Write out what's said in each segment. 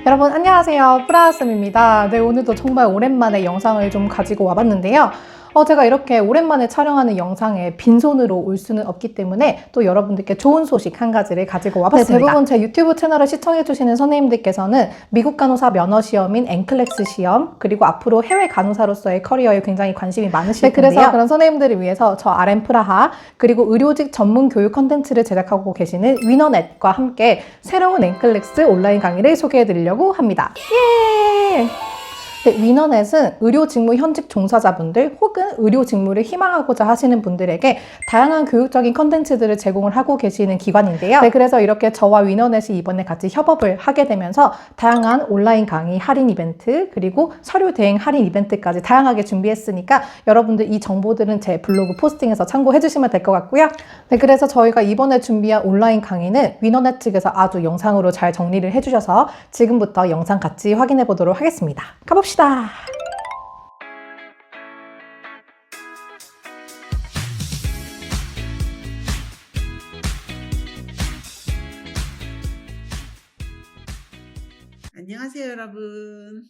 여러분 안녕하세요. 프라하쌤입니다. 네, 오늘도 정말 오랜만에 영상을 좀 가지고 와봤는데요. 제가 이렇게 오랜만에 촬영하는 영상에 빈손으로 올 수는 없기 때문에 또 여러분들께 좋은 소식 한 가지를 가지고 와봤습니다. 네, 대부분 제 유튜브 채널을 시청해주시는 선생님들께서는 미국 간호사 면허 시험인 NCLEX 시험, 그리고 앞으로 해외 간호사로서의 커리어에 굉장히 관심이 많으실 텐데요. 그래서 그런 선생님들을 위해서 저 RM 프라하, 그리고 의료직 전문 교육 컨텐츠를 제작하고 계시는 위너넷과 함께 새로운 NCLEX 온라인 강의를 소개해드리려고 합니다. 예! 네, 위너넷은 의료 직무 현직 종사자분들 혹은 의료 직무를 희망하고자 하시는 분들에게 다양한 교육적인 컨텐츠들을 제공을 하고 계시는 기관인데요. 네, 그래서 이렇게 저와 위너넷이 이번에 같이 협업을 하게 되면서 다양한 온라인 강의 할인 이벤트, 그리고 서류 대행 할인 이벤트까지 다양하게 준비했으니까 여러분들 이 정보들은 제 블로그 포스팅에서 참고해 주시면 될 것 같고요. 네, 그래서 저희가 이번에 준비한 온라인 강의는 위너넷 측에서 아주 영상으로 잘 정리를 해주셔서 지금부터 영상 같이 확인해 보도록 하겠습니다. 가봅시다. 안녕하세요, 여러분.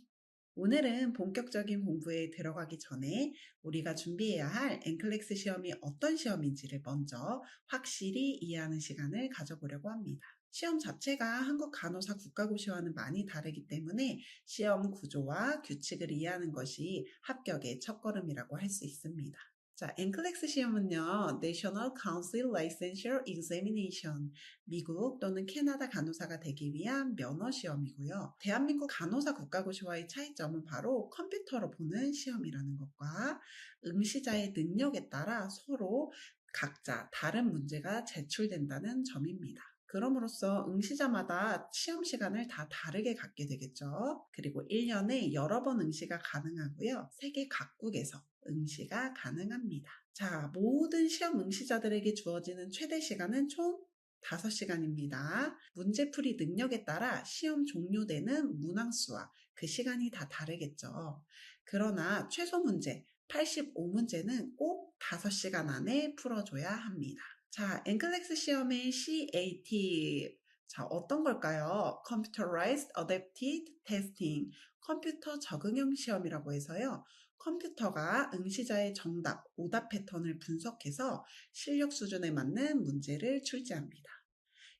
오늘은 본격적인 공부에 들어가기 전에 우리가 준비해야 할 NCLEX 시험이 어떤 시험인지를 먼저 확실히 이해하는 시간을 가져보려고 합니다. 시험 자체가 한국 간호사 국가고시와는 많이 다르기 때문에 시험 구조와 규칙을 이해하는 것이 합격의 첫걸음이라고 할 수 있습니다. 자, NCLEX 시험은요, National Council Licensure Examination, 미국 또는 캐나다 간호사가 되기 위한 면허 시험이고요. 대한민국 간호사 국가고시와의 차이점은 바로 컴퓨터로 보는 시험이라는 것과 응시자의 능력에 따라 서로 각자 다른 문제가 제출된다는 점입니다. 그럼으로써 응시자마다 시험 시간을 다 다르게 갖게 되겠죠. 그리고 1년에 여러 번 응시가 가능하고요. 세계 각국에서 응시가 가능합니다. 자, 모든 시험 응시자들에게 주어지는 최대 시간은 총 5시간입니다. 문제풀이 능력에 따라 시험 종료되는 문항수와 그 시간이 다 다르겠죠. 그러나 최소 문제 85문제는 꼭 5시간 안에 풀어줘야 합니다. 자, NCLEX 시험의 CAT. 자, 어떤 걸까요? Computerized Adapted Testing. 컴퓨터 적응형 시험이라고 해서요. 컴퓨터가 응시자의 정답, 오답 패턴을 분석해서 실력 수준에 맞는 문제를 출제합니다.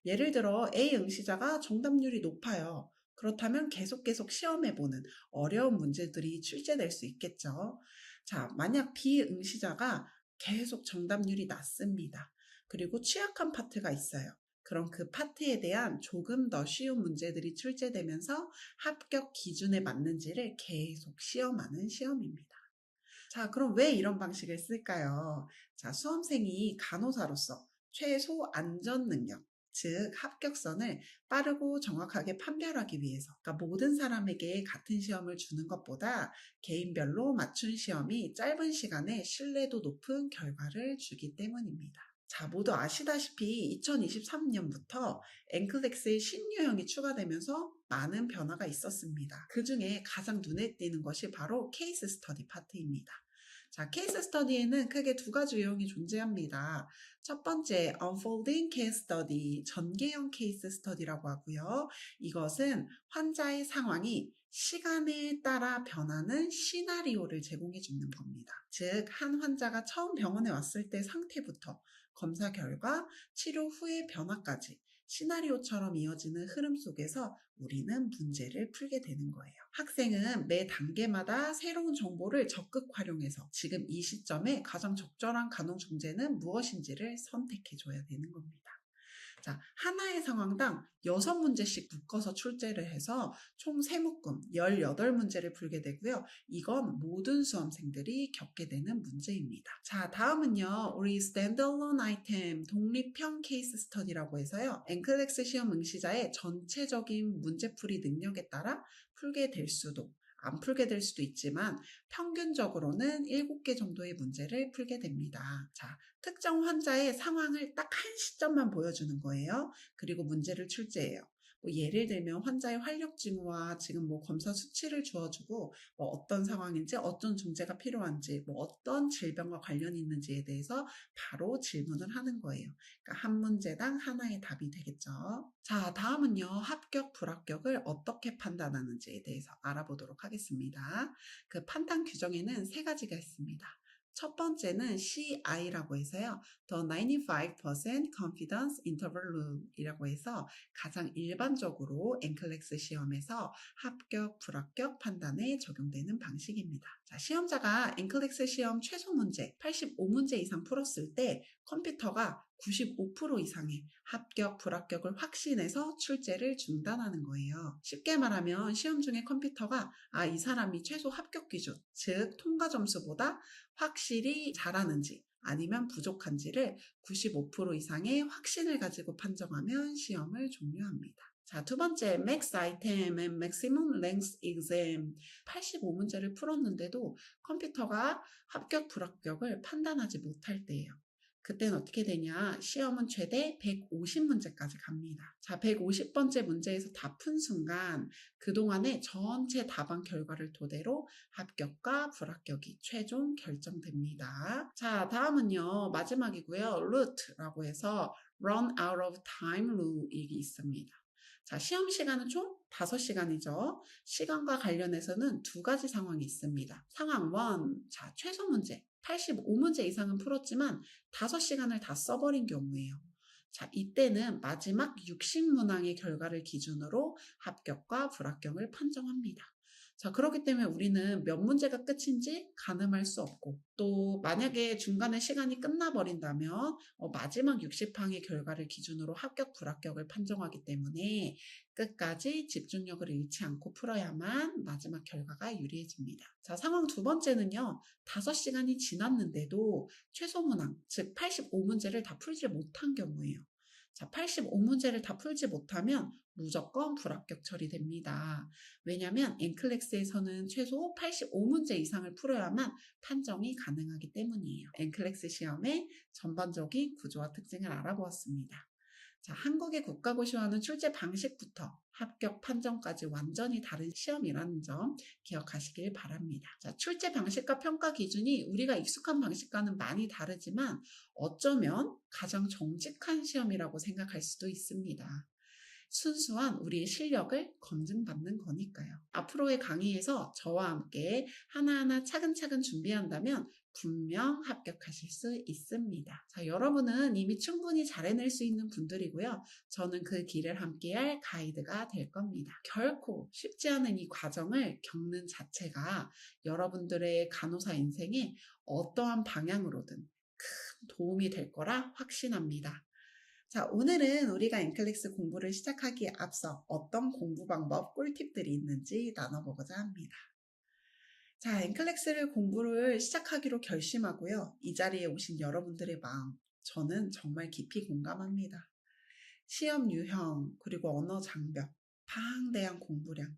예를 들어 A 응시자가 정답률이 높아요. 그렇다면 계속 시험해보는 어려운 문제들이 출제될 수 있겠죠. 자, 만약 B 응시자가 계속 정답률이 낮습니다. 그리고 취약한 파트가 있어요. 그럼 그 파트에 대한 조금 더 쉬운 문제들이 출제되면서 합격 기준에 맞는지를 계속 시험하는 시험입니다. 자, 그럼 왜 이런 방식을 쓸까요? 자, 수험생이 간호사로서 최소 안전 능력, 즉 합격선을 빠르고 정확하게 판별하기 위해서, 그러니까 모든 사람에게 같은 시험을 주는 것보다 개인별로 맞춘 시험이 짧은 시간에 신뢰도 높은 결과를 주기 때문입니다. 자, 모두 아시다시피 2023년부터 NCLEX의 신유형이 추가되면서 많은 변화가 있었습니다. 그 중에 가장 눈에 띄는 것이 바로 케이스 스터디 파트입니다. 자, 케이스 스터디에는 크게 두 가지 유형이 존재합니다. 첫 번째, Unfolding Case Study, 전개형 케이스 스터디라고 하고요. 이것은 환자의 상황이 시간에 따라 변하는 시나리오를 제공해 주는 겁니다. 즉, 한 환자가 처음 병원에 왔을 때 상태부터 검사 결과, 치료 후의 변화까지 시나리오처럼 이어지는 흐름 속에서 우리는 문제를 풀게 되는 거예요. 학생은 매 단계마다 새로운 정보를 적극 활용해서 지금 이 시점에 가장 적절한 간호 중재는 무엇인지를 선택해 줘야 되는 겁니다. 자, 하나의 상황당 6문제씩 묶어서 출제를 해서 총 3묶음 18문제를 풀게 되고요. 이건 모든 수험생들이 겪게 되는 문제입니다. 자, 다음은요. 우리 스탠드얼론 아이템 독립형 케이스 스터디라고 해서요. NCLEX 시험 응시자의 전체적인 문제풀이 능력에 따라 풀게 될 수도 안 풀게 될 수도 있지만 평균적으로는 7개 정도의 문제를 풀게 됩니다. 자, 특정 환자의 상황을 딱 한 시점만 보여주는 거예요. 그리고 문제를 출제해요. 뭐 예를 들면 환자의 활력 징후와 지금 뭐 검사 수치를 주어주고 뭐 어떤 상황인지 어떤 중재가 필요한지 뭐 어떤 질병과 관련이 있는지에 대해서 바로 질문을 하는 거예요. 그러니까 한 문제당 하나의 답이 되겠죠. 자, 다음은요. 합격, 불합격을 어떻게 판단하는지에 대해서 알아보도록 하겠습니다. 그 판단 규정에는 세 가지가 있습니다. 첫 번째는 CI라고 해서요. The 95% Confidence Interval Rule이라고 해서 가장 일반적으로 NCLEX 시험에서 합격, 불합격 판단에 적용되는 방식입니다. 자, 시험자가 NCLEX 시험 최소 문제 85문제 이상 풀었을 때 컴퓨터가 95% 이상의 합격, 불합격을 확신해서 출제를 중단하는 거예요. 쉽게 말하면 시험 중에 컴퓨터가 이 사람이 최소 합격 기준, 즉 통과 점수보다 확실히 잘하는지 아니면 부족한지를 95% 이상의 확신을 가지고 판정하면 시험을 종료합니다. 자, 두 번째, Max Item and Maximum Length Exam. 85문제를 풀었는데도 컴퓨터가 합격, 불합격을 판단하지 못할 때예요. 그때는 어떻게 되냐? 시험은 최대 150문제까지 갑니다. 자, 150번째 문제에서 다 푼 순간 그동안의 전체 답안 결과를 토대로 합격과 불합격이 최종 결정됩니다. 자, 다음은요. 마지막이고요. ROOT라고 해서 Run Out of Time Rule이 있습니다. 자, 시험 시간은 총 5시간이죠. 시간과 관련해서는 두 가지 상황이 있습니다. 상황 1, 자, 최소 문제 85문제 이상은 풀었지만 5시간을 다 써버린 경우예요. 자, 이때는 마지막 60문항의 결과를 기준으로 합격과 불합격을 판정합니다. 자, 그렇기 때문에 우리는 몇 문제가 끝인지 가늠할 수 없고 또 만약에 중간에 시간이 끝나버린다면 마지막 60항의 결과를 기준으로 합격, 불합격을 판정하기 때문에 끝까지 집중력을 잃지 않고 풀어야만 마지막 결과가 유리해집니다. 자, 상황 두 번째는요. 5시간이 지났는데도 최소 문항, 즉 85문제를 다 풀지 못한 경우예요. 자, 85문제를 다 풀지 못하면 무조건 불합격 처리됩니다. 왜냐하면 NCLEX에서는 최소 85문제 이상을 풀어야만 판정이 가능하기 때문이에요. NCLEX 시험의 전반적인 구조와 특징을 알아보았습니다. 자, 한국의 국가고시와는 출제 방식부터 합격 판정까지 완전히 다른 시험이라는 점 기억하시길 바랍니다. 자, 출제 방식과 평가 기준이 우리가 익숙한 방식과는 많이 다르지만 어쩌면 가장 정직한 시험이라고 생각할 수도 있습니다. 순수한 우리의 실력을 검증받는 거니까요. 앞으로의 강의에서 저와 함께 하나하나 차근차근 준비한다면 분명 합격하실 수 있습니다. 자, 여러분은 이미 충분히 잘 해낼 수 있는 분들이고요. 저는 그 길을 함께할 가이드가 될 겁니다. 결코 쉽지 않은 이 과정을 겪는 자체가 여러분들의 간호사 인생에 어떠한 방향으로든 큰 도움이 될 거라 확신합니다. 자, 오늘은 우리가 NCLEX 공부를 시작하기에 앞서 어떤 공부 방법, 꿀팁들이 있는지 나눠보고자 합니다. 자, NCLEX를 공부를 시작하기로 결심하고요. 이 자리에 오신 여러분들의 마음, 저는 정말 깊이 공감합니다. 시험 유형, 그리고 언어 장벽, 방대한 공부량,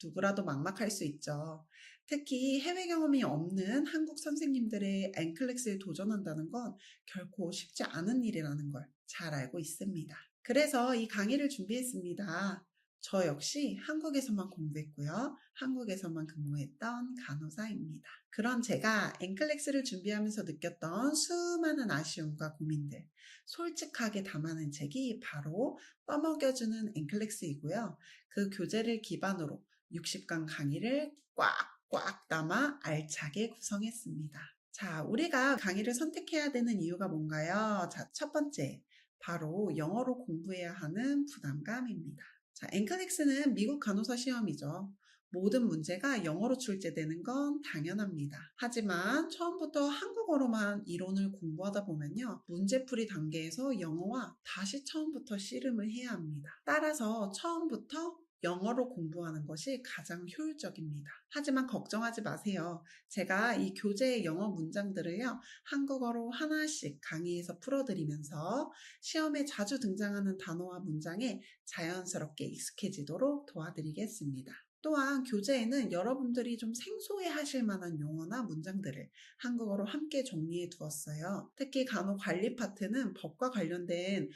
누구라도 막막할 수 있죠. 특히 해외 경험이 없는 한국 선생님들의 NCLEX에 도전한다는 건 결코 쉽지 않은 일이라는 걸 잘 알고 있습니다. 그래서 이 강의를 준비했습니다. 저 역시 한국에서만 공부했고요. 한국에서만 근무했던 간호사입니다. 그런 제가 NCLEX를 준비하면서 느꼈던 수많은 아쉬움과 고민들 솔직하게 담아낸 책이 바로 떠먹여주는 NCLEX이고요. 그 교재를 기반으로 60강 강의를 꽉꽉 담아 알차게 구성했습니다. 자, 우리가 강의를 선택해야 되는 이유가 뭔가요? 자, 첫 번째, 바로 영어로 공부해야 하는 부담감입니다. 자, NCLEX는 미국 간호사 시험이죠. 모든 문제가 영어로 출제되는 건 당연합니다. 하지만 처음부터 한국어로만 이론을 공부하다 보면요. 문제풀이 단계에서 영어와 다시 처음부터 씨름을 해야 합니다. 따라서 처음부터 영어로 공부하는 것이 가장 효율적입니다. 하지만 걱정하지 마세요. 제가 이 교재의 영어 문장들을요, 한국어로 하나씩 강의에서 풀어드리면서 시험에 자주 등장하는 단어와 문장에 자연스럽게 익숙해지도록 도와드리겠습니다. 또한 교재에는 여러분들이 좀 생소해 하실 만한 용어나 문장들을 한국어로 함께 정리해 두었어요. 특히 간호 관리 파트는 법과 관련된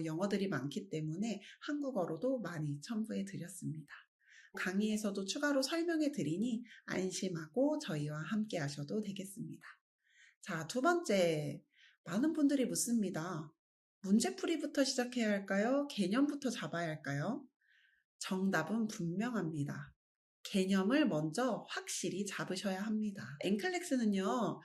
영어들이 많기 때문에 한국어로도 많이 첨부해 드렸습니다. 강의에서도 추가로 설명해 드리니 안심하고 저희와 함께 하셔도 되겠습니다. 자, 두 번째. 많은 분들이 묻습니다. 문제풀이부터 시작해야 할까요? 개념부터 잡아야 할까요? 정답은 분명합니다. 개념을 먼저 확실히 잡으셔야 합니다. 엔클렉스는요,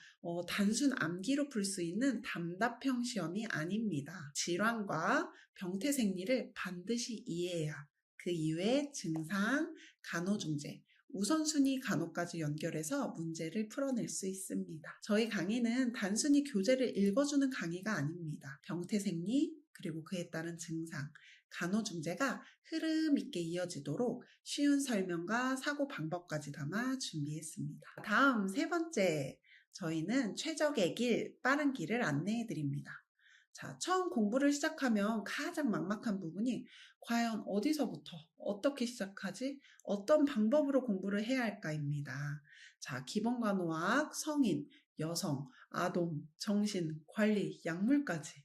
단순 암기로 풀 수 있는 단답형 시험이 아닙니다. 질환과 병태 생리를 반드시 이해해야 그 이외의 증상, 간호중재, 우선순위 간호까지 연결해서 문제를 풀어낼 수 있습니다. 저희 강의는 단순히 교재를 읽어주는 강의가 아닙니다. 병태 생리, 그리고 그에 따른 증상, 간호중재가 흐름 있게 이어지도록 쉬운 설명과 사고 방법까지 담아 준비했습니다. 다음 세 번째, 저희는 최적의 길, 빠른 길을 안내해 드립니다. 자, 처음 공부를 시작하면 가장 막막한 부분이 과연 어디서부터 어떻게 시작하지? 어떤 방법으로 공부를 해야 할까입니다. 자, 기본간호학, 성인, 여성, 아동, 정신, 관리, 약물까지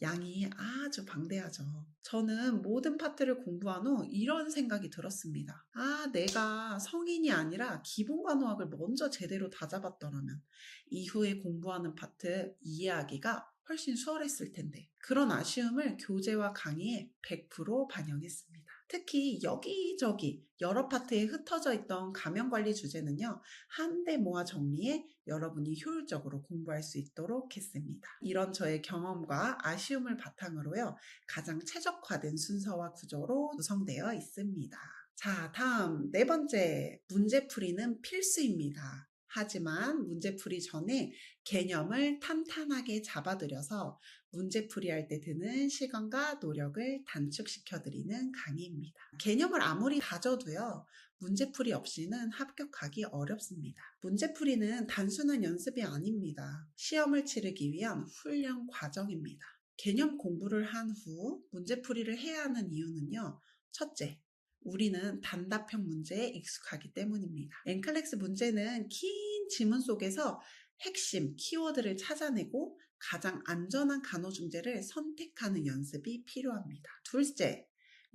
양이 아주 방대하죠. 저는 모든 파트를 공부한 후 이런 생각이 들었습니다. 내가 성인이 아니라 기본간호학을 먼저 제대로 다 잡았더라면 이후에 공부하는 파트 이해하기가 훨씬 수월했을 텐데, 그런 아쉬움을 교재와 강의에 100% 반영했습니다. 특히 여기저기 여러 파트에 흩어져 있던 감염관리 주제는요, 한데 모아 정리해 여러분이 효율적으로 공부할 수 있도록 했습니다. 이런 저의 경험과 아쉬움을 바탕으로요, 가장 최적화된 순서와 구조로 구성되어 있습니다. 자, 다음 네 번째, 문제풀이는 필수입니다. 하지만 문제풀이 전에 개념을 탄탄하게 잡아들여서 문제풀이 할 때 드는 시간과 노력을 단축시켜드리는 강의입니다. 개념을 아무리 다져도요, 문제풀이 없이는 합격하기 어렵습니다. 문제풀이는 단순한 연습이 아닙니다. 시험을 치르기 위한 훈련 과정입니다. 개념 공부를 한 후 문제풀이를 해야 하는 이유는요, 첫째, 우리는 단답형 문제에 익숙하기 때문입니다. 엔클렉스 문제는 긴 지문 속에서 핵심 키워드를 찾아내고 가장 안전한 간호중재를 선택하는 연습이 필요합니다. 둘째,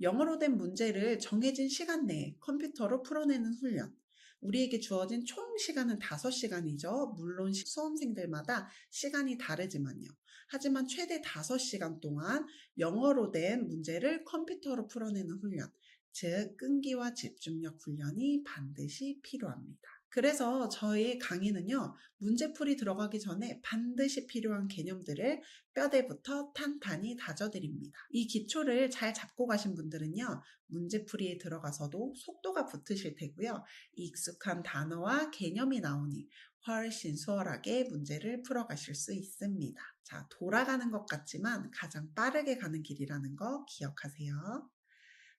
영어로 된 문제를 정해진 시간 내에 컴퓨터로 풀어내는 훈련. 우리에게 주어진 총 시간은 5시간이죠. 물론 수험생들마다 시간이 다르지만요. 하지만 최대 5시간 동안 영어로 된 문제를 컴퓨터로 풀어내는 훈련, 즉 끈기와 집중력 훈련이 반드시 필요합니다. 그래서 저희 강의는요, 문제풀이 들어가기 전에 반드시 필요한 개념들을 뼈대부터 탄탄히 다져드립니다. 이 기초를 잘 잡고 가신 분들은요, 문제풀이에 들어가서도 속도가 붙으실 테고요, 익숙한 단어와 개념이 나오니 훨씬 수월하게 문제를 풀어가실 수 있습니다. 자, 돌아가는 것 같지만 가장 빠르게 가는 길이라는 거 기억하세요.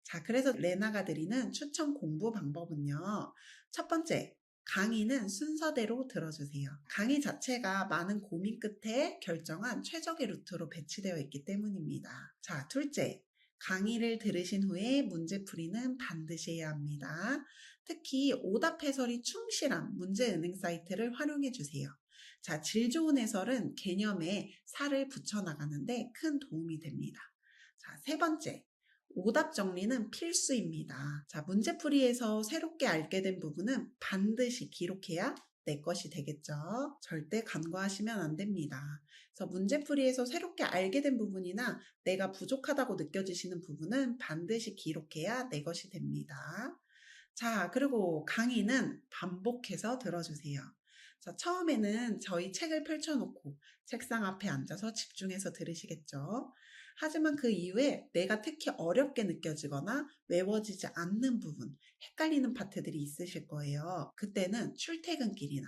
자, 그래서 레나가 드리는 추천 공부 방법은요, 첫 번째, 강의는 순서대로 들어주세요. 강의 자체가 많은 고민 끝에 결정한 최적의 루트로 배치되어 있기 때문입니다. 자, 둘째, 강의를 들으신 후에 문제풀이는 반드시 해야 합니다. 특히 오답 해설이 충실한 문제은행 사이트를 활용해 주세요. 자, 질 좋은 해설은 개념에 살을 붙여나가는데 큰 도움이 됩니다. 자, 세 번째, 오답 정리는 필수입니다. 자, 문제풀이에서 새롭게 알게 된 부분은 반드시 기록해야 내 것이 되겠죠. 절대 간과하시면 안 됩니다. 그래서 문제풀이에서 새롭게 알게 된 부분이나 내가 부족하다고 느껴지시는 부분은 반드시 기록해야 내 것이 됩니다. 자, 그리고 강의는 반복해서 들어주세요. 자, 처음에는 저희 책을 펼쳐놓고 책상 앞에 앉아서 집중해서 들으시겠죠. 하지만 그 이후에 내가 특히 어렵게 느껴지거나 외워지지 않는 부분, 헷갈리는 파트들이 있으실 거예요. 그때는 출퇴근길이나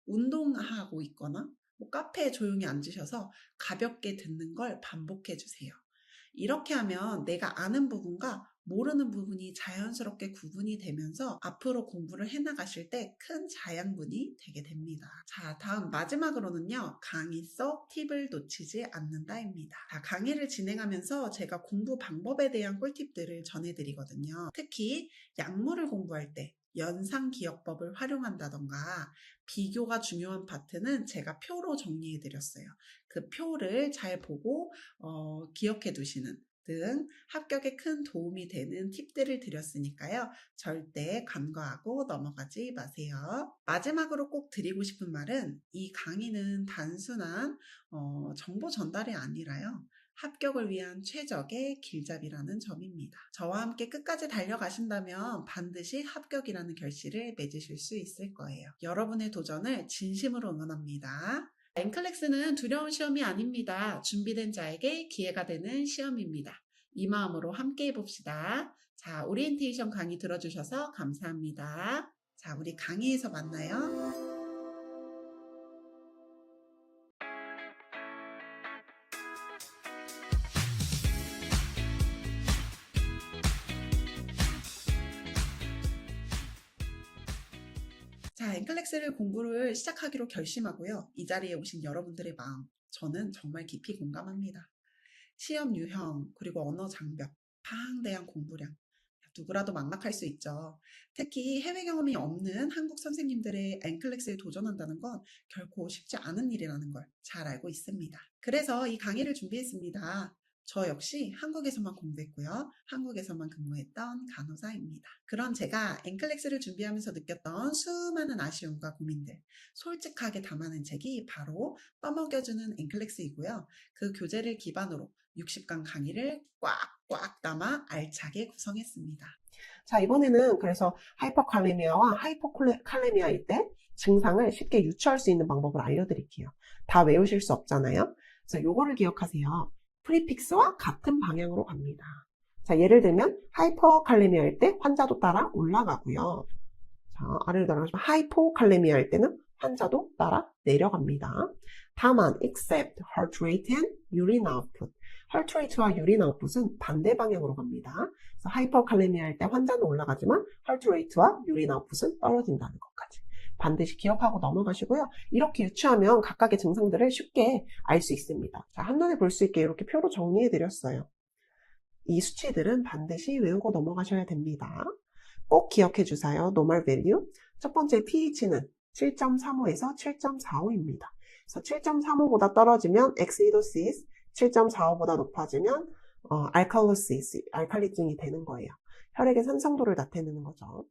운동하고 있거나 카페에 조용히 앉으셔서 가볍게 듣는 걸 반복해 주세요. 이렇게 하면 내가 아는 부분과 모르는 부분이 자연스럽게 구분이 되면서 앞으로 공부를 해나가실 때 큰 자양분이 되게 됩니다. 자, 다음 마지막으로는요. 강의 속 팁을 놓치지 않는다입니다. 자, 강의를 진행하면서 제가 공부 방법에 대한 꿀팁들을 전해드리거든요. 특히 약물을 공부할 때 연상기억법을 활용한다던가 비교가 중요한 파트는 제가 표로 정리해드렸어요. 그 표를 잘 보고 기억해 두시는 등 합격에 큰 도움이 되는 팁들을 드렸으니까요. 절대 간과하고 넘어가지 마세요. 마지막으로 꼭 드리고 싶은 말은 이 강의는 단순한 정보 전달이 아니라요. 합격을 위한 최적의 길잡이라는 점입니다. 저와 함께 끝까지 달려가신다면 반드시 합격이라는 결실을 맺으실 수 있을 거예요. 여러분의 도전을 진심으로 응원합니다. 엔클렉스는 두려운 시험이 아닙니다. 준비된 자에게 기회가 되는 시험입니다. 이 마음으로 함께 해봅시다. 자, 오리엔테이션 강의 들어주셔서 감사합니다. 자, 우리 강의에서 만나요. 자, 엔클렉스를 공부를 시작하기로 결심하고요. 이 자리에 오신 여러분들의 마음, 저는 정말 깊이 공감합니다. 시험 유형, 그리고 언어 장벽, 방대한 공부량, 누구라도 막막할 수 있죠. 특히 해외 경험이 없는 한국 선생님들의 엔클렉스에 도전한다는 건 결코 쉽지 않은 일이라는 걸 잘 알고 있습니다. 그래서 이 강의를 준비했습니다. 저 역시 한국에서만 공부했고요. 한국에서만 근무했던 간호사입니다. 그런 제가 엔클렉스를 준비하면서 느꼈던 수많은 아쉬움과 고민들 솔직하게 담아낸 책이 바로 떠먹여주는 엔클렉스이고요. 그 교재를 기반으로 60강 강의를 꽉꽉 담아 알차게 구성했습니다. 자, 이번에는 그래서 하이퍼칼레미아와 하이포칼레미아일 때 증상을 쉽게 유추할 수 있는 방법을 알려드릴게요. 다 외우실 수 없잖아요. 그래서 요거를 기억하세요. 프리픽스와 같은 방향으로 갑니다. 자, 예를 들면 하이퍼칼레미아일 때 환자도 따라 올라가고요. 자, 아래로 내려가시면 하이포칼레미아일 때는 환자도 따라 내려갑니다. 다만 except heart rate and urine output. heart rate와 urine output은 반대 방향으로 갑니다. 그래서 하이퍼칼레미아일 때 환자는 올라가지만 heart rate와 urine output은 떨어진다는 것까지 반드시 기억하고 넘어가시고요. 이렇게 유추하면 각각의 증상들을 쉽게 알 수 있습니다. 자, 한눈에 볼 수 있게 이렇게 표로 정리해드렸어요. 이 수치들은 반드시 외우고 넘어가셔야 됩니다. 꼭 기억해 주세요. normal value. 첫 번째 pH는 7.35에서 7.45입니다. 그래서 7.35보다 떨어지면 엑시도시스, 7.45보다 높아지면 알칼로시스, 알칼리증이 되는 거예요. 혈액의 산성도를 나타내는 거죠.